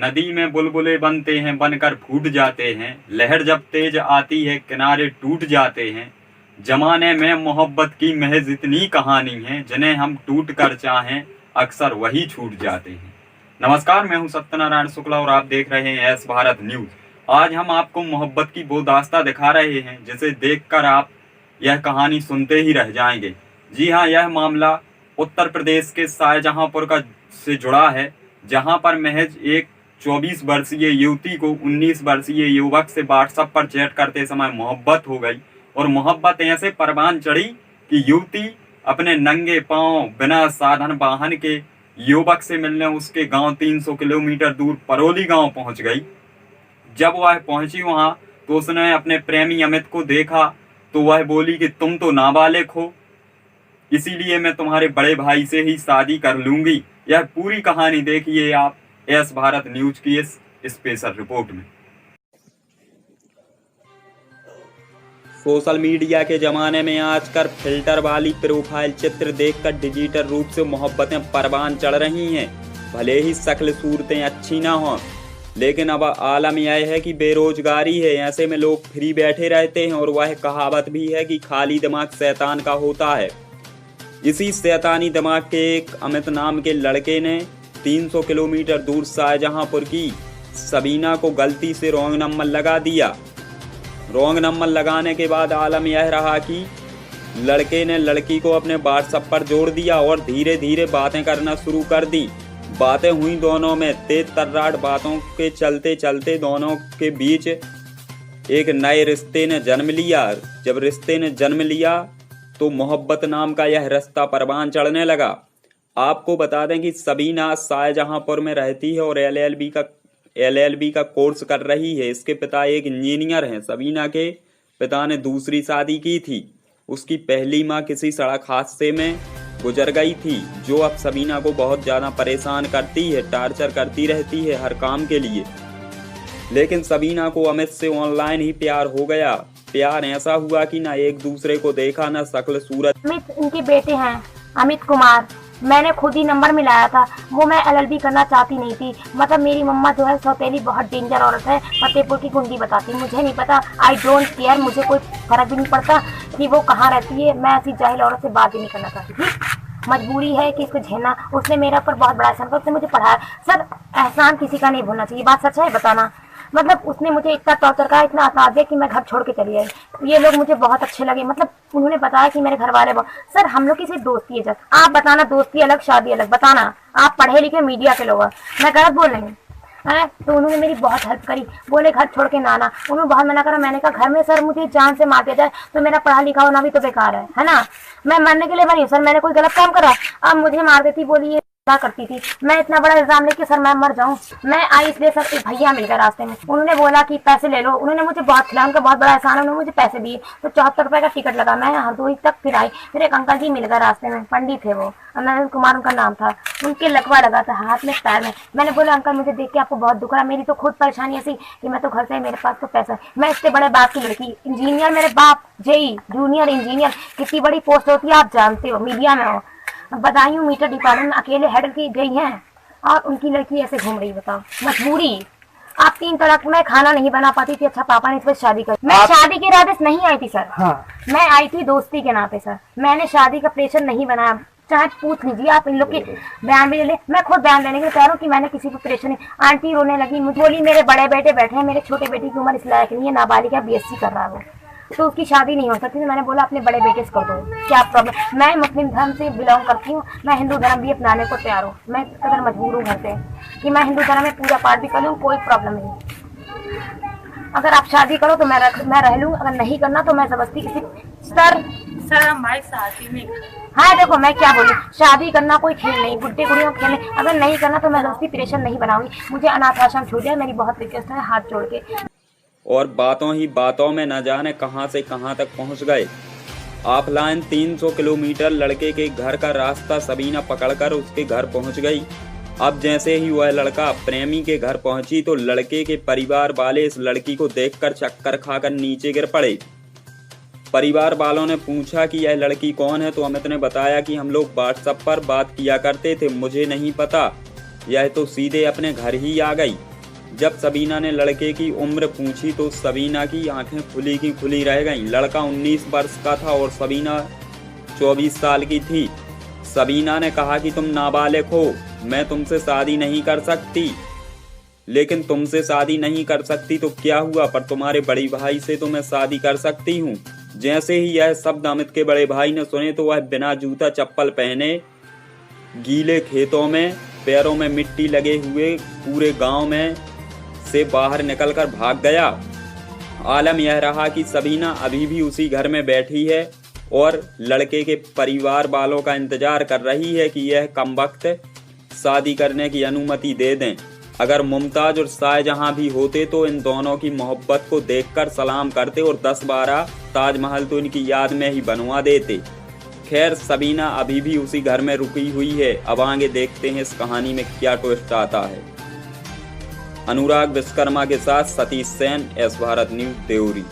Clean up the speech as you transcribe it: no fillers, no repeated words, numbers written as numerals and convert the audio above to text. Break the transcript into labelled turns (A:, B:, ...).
A: नदी में बुलबुले बनते हैं, बनकर फूट जाते हैं। लहर जब तेज आती है, किनारे टूट जाते हैं। जमाने में मोहब्बत की महज इतनी कहानी है, जिन्हें हम टूट कर चाहें अक्सर वही छूट जाते हैं। नमस्कार, मैं हूं सत्यनारायण शुक्ला और आप देख रहे हैं एस भारत न्यूज। आज हम आपको मोहब्बत की वो दास्तां दिखा रहे हैं जिसे देखकर आप यह कहानी सुनते ही रह जाएंगे। जी हाँ, यह मामला उत्तर प्रदेश के शाहजहांपुर का से जुड़ा है, जहां पर महज एक 24 वर्षीय युवती को 19 वर्षीय युवक से व्हाट्सएप पर चैट करते समय मोहब्बत हो गई और मोहब्बत ऐसे परवान चढ़ी कि युवती अपने नंगे पांव बिना साधन वाहन के युवक से मिलने उसके गांव 300 किलोमीटर दूर परौली गांव पहुंच गई। जब वह पहुंची वहां तो उसने अपने प्रेमी अमित को देखा तो वह बोली कि तुम तो नाबालिग हो, इसीलिए मैं तुम्हारे बड़े भाई से ही शादी कर लूंगी। यह पूरी कहानी देखिए आप एस भारत न्यूज की इस स्पेशल रिपोर्ट में। सोशल मीडिया के जमाने में आजकल फिल्टर वाली प्रोफाइल चित्र देखकर डिजिटल रूप से मोहब्बतें परवान चढ़ रही हैं। भले ही शक्ल सूरतें अच्छी ना हों, लेकिन अब आलम यह है कि बेरोजगारी है, ऐसे में लोग फ्री बैठे रहते हैं और वह कहावत भी है कि खाली दिमाग शैतान का होता है। इसी शैतानी दिमाग के एक अमित नाम के लड़के ने 300 किलोमीटर दूर शाहजहांपुर की सबीना को गलती से रॉन्ग नंबर लगा दिया। रॉन्ग नंबर लगाने के बाद आलम यह रहा कि लड़के ने लड़की को अपने व्हाट्सएप पर जोड़ दिया और धीरे धीरे बातें करना शुरू कर दी। बातें हुई दोनों में, तेज तर्राट बातों के चलते चलते दोनों के बीच एक नए रिश्ते ने जन्म लिया। जब रिश्ते ने जन्म लिया तो मोहब्बत नाम का यह रास्ता परवान चढ़ने लगा। आपको बता दें कि सबीना शाहजहांपुर में रहती है और एलएलबी का कोर्स कर रही है। इसके पिता एक इंजीनियर हैं। सबीना के पिता ने दूसरी शादी की थी। उसकी पहली मां किसी सड़क हादसे में गुजर गई थी, जो अब सबीना को बहुत ज़्यादा परेशान करती है, टॉर्चर करती रहती है हर काम के लिए। लेकिन सबीना को अमित से ऑनलाइन ही प्यार हो गया। प्यार ऐसा हुआ कि ना एक दूसरे को देखा, ना शक्ल सूरत।
B: अमित इनके बेटे हैं, अमित कुमार। मैंने खुद ही नंबर मिलाया था। वो मैं एलएलबी करना चाहती नहीं थी। मतलब मेरी मम्मा जो है सौतेली बहुत डेंजर औरत है, फतेहपुर की गुंडी बताती। मुझे नहीं पता, आई डोंट केयर, मुझे कोई फर्क भी नहीं पड़ता कि वो कहाँ रहती है। मैं ऐसी जाहिल औरत से बात ही नहीं करना चाहती थी। मजबूरी है कि इसको झेलना। उसने मेरे ऊपर बहुत बड़ा एहसान किया, उसने मुझे पढ़ाया। सर, एहसान किसी का नहीं भूलना चाहिए। बात सच है, बताना। मतलब उसने मुझे इतना टॉर्चर करा, इतना अता दिया कि मैं घर छोड़ के चली आई। ये लोग मुझे बहुत अच्छे लगे। मतलब उन्होंने बताया कि मेरे घर वाले सर हम लोग की सिर्फ दोस्ती है। जब आप बताना, दोस्ती अलग शादी अलग, बताना। आप पढ़े लिखे मीडिया के लोग, मैं गलत बोल रही हूँ है? तो उन्होंने मेरी बहुत हेल्प करी। बोले घर छोड़ के ना आना। उन्होंने बहुत मना करा। मैंने कहा घर में सर मुझे जान से मार दिया जाए तो मेरा पढ़ा लिखा होना भी तो बेकार है ना। मैं मरने के लिए बनी हूँ सर, मैंने कोई गलत काम करा? अब मुझे मार देती, बोली क्या करती थी। मैं इतना बड़ा इल्जाम लेके सर मैं मर जाऊं। मैं आई इसलिए सर, एक भैया मिल गए रास्ते में। उन्होंने बोला कि पैसे ले लो। उन्होंने मुझे बहुत खिलाया, उनका बहुत बड़ा एहसान है। उन्होंने मुझे पैसे दिए तो 74 रुपए का टिकट लगा। मैं हरदोई तक फिर आई। फिर एक अंकल जी मिल गए रास्ते में, पंडित थे वो, अनंत कुमार उनका नाम था। उनके लकवा लगा था हाथ में पैर में। मैंने बोला अंकल मुझे देख के आपको बहुत दुख रहा। मेरी तो खुद परेशानी ऐसी कि मैं तो घर से, मेरे पास तो पैसा है। मैं इससे बड़े बाप की लड़की, इंजीनियर, मेरे बाप जेई जूनियर इंजीनियर। कितनी बड़ी पोस्ट होती है आप जानते हो, मीडिया में हो। बदायूं मीटर डिपार्टमेंट में अकेले हेड की गई हैं और उनकी लड़की ऐसे घूम रही। बताओ मजबूरी। आप 3 तलाक में खाना नहीं बना पाती थी। अच्छा पापा ने इस पर शादी कर। मैं शादी के इरादे से नहीं आई थी सर। हाँ। मैं आई थी दोस्ती के नाते सर। मैंने शादी का प्रेशर नहीं बनाया। चाहे पूछ लीजिए आप, इन लोग के बयान भी ले ले। मैं खुद बयान देने के लिए कह रहा हूँ कि मैंने किसी को प्रेशर नहीं। आंटी रोने लगी, मुझे बोली मेरे बड़े बेटे बैठे हैं, मेरे छोटे बेटे की उम्र इस लायक नहीं है, नाबालिग है, बीएससी कर रहा है वो, तो उसकी शादी नहीं हो सकती। तो मैंने बोला अपने बड़े बेटे से कर दो, क्या प्रॉब्लम। मैं मुस्लिम धर्म से बिलोंग करती हूँ, मैं हिंदू धर्म भी अपनाने को तैयार हूँ। मैं कदर मजबूर हूँ घर से कि मैं हिंदू धर्म में पूजा पाठ भी कर लूँ, कोई प्रॉब्लम नहीं। अगर आप शादी करो तो मैं रह लूँ, अगर नहीं करना तो मैं जबरदस्ती किसी सर हमारी शादी में। हाँ देखो मैं क्या बोलूँ, शादी करना कोई खेल नहीं, गुड्डे गुड़ियों खेलने। अगर नहीं करना तो मैं जबरदस्ती प्रेशर नहीं बनाऊंगी। मुझे अनाथ आश्रम छोड़ दिया, मेरी बहुत रिक्वेस्ट है हाथ जोड़ के।
A: और बातों ही बातों में न जाने कहां से कहां तक पहुंच गए। ऑफलाइन 300 किलोमीटर लड़के के घर का रास्ता सबीना पकड़कर उसके घर पहुंच गई। अब जैसे ही वह लड़का प्रेमी के घर पहुंची तो लड़के के परिवार वाले इस लड़की को देखकर चक्कर खाकर नीचे गिर पड़े। परिवार वालों ने पूछा कि यह लड़की कौन है तो अमित ने बताया कि हम लोग व्हाट्सएप पर बात किया करते थे, मुझे नहीं पता, यह तो सीधे अपने घर ही आ गई। जब सबीना ने लड़के की उम्र पूछी तो सबीना की आंखें खुली की खुली रह गईं। लड़का 19 वर्ष का था और सबीना 24 साल की थी। सबीना ने कहा कि तुम नाबालिग हो, मैं तुमसे शादी नहीं कर सकती। लेकिन तुमसे शादी नहीं कर सकती तो क्या हुआ, पर तुम्हारे बड़े भाई से तो मैं शादी कर सकती हूँ। जैसे ही यह शब्द अमित के बड़े भाई ने सुने तो वह बिना जूता चप्पल पहने गीले खेतों में, पैरों में मिट्टी लगे हुए पूरे गांव में से बाहर निकलकर भाग गया। आलम यह रहा कि सबीना अभी भी उसी घर में बैठी है और लड़के के परिवार वालों का इंतजार कर रही है कि यह कमबख्त शादी करने की अनुमति दे दें। अगर मुमताज और शाहजहां भी होते तो इन दोनों की मोहब्बत को देखकर सलाम करते और 10-12 ताजमहल तो इनकी याद में ही बनवा देते। खैर, सबीना अभी भी उसी घर में रुकी हुई है। अब आगे देखते हैं इस कहानी में क्या ट्विस्ट आता है। अनुराग विश्वकर्मा के साथ सतीश सेन, एस भारत न्यूज, देवरी।